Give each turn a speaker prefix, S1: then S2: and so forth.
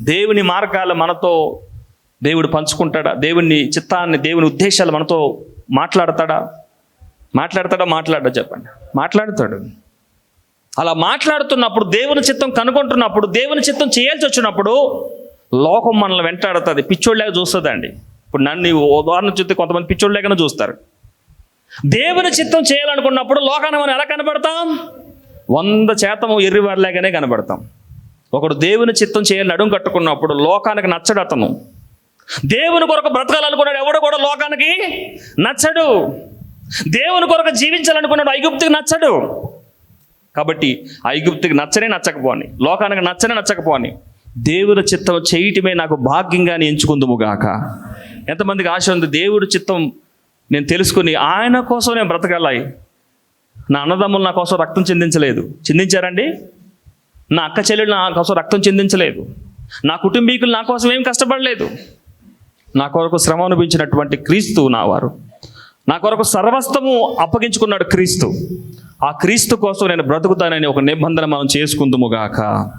S1: దేవుని మార్గాలు మనతో దేవుడు పంచుకుంటాడా? దేవుని చిత్తాన్ని, దేవుని ఉద్దేశాలు మనతో మాట్లాడతాడా? మాట్లాడడా చెప్పండి. మాట్లాడతాడు. అలా మాట్లాడుతున్నప్పుడు, దేవుని చిత్తం కనుగొంటున్నప్పుడు, దేవుని చిత్తం చేయాల్సి వచ్చినప్పుడు లోకం మనల్ని వెంటాడుతుంది, పిచ్చోళ్ళగా చూస్తుందండి. ఇప్పుడు నన్ను ఉదాహరణ చూస్తే కొంతమంది పిచ్చోళ్ళగానే చూస్తారు. దేవుని చిత్తం చేయాలనుకున్నప్పుడు లోకాన్ని మనం ఎలా కనబడతాం? 100% ఎర్రివారిలాగానే కనబడతాం. ఒకడు దేవుని చిత్తం చేయాలని నడుము కట్టుకున్నప్పుడు లోకానికి నచ్చడు. అతను దేవుని కొరకు బ్రతకాలనుకున్నాడు, ఎవడు కూడా లోకానికి నచ్చడు. దేవుని కొరకు జీవించాలనుకున్నాడు, ఐగుప్తుకి నచ్చడు. కాబట్టి ఐగుప్తుకి నచ్చకపోని, లోకానికి నచ్చకపోని, దేవుని చిత్తం చేయటమే నాకు భాగ్యంగా ఎంచుకుందుముగాక. ఎంతమందికి ఆశ ఉంది? దేవుడి చిత్తం నేను తెలుసుకుని ఆయన కోసం నేను బ్రతకాలి. నా అన్నదమ్ములు నా కోసం రక్తం చిందించారండి? నా అక్క చెల్లెలు నా కోసం రక్తం చిందించలేదు. నా కుటుంబీకులు నా కోసం ఏం కష్టపడలేదు. నా కొరకు శ్రమ అనుభవించినటువంటి క్రీస్తు నా వారు. నా కొరకు సర్వస్వము అప్పగించుకున్నాడు క్రీస్తు. ఆ క్రీస్తు కోసం నేను బ్రతుకుతానని ఒక నిబంధన మనం చేసుకుందుముగాక.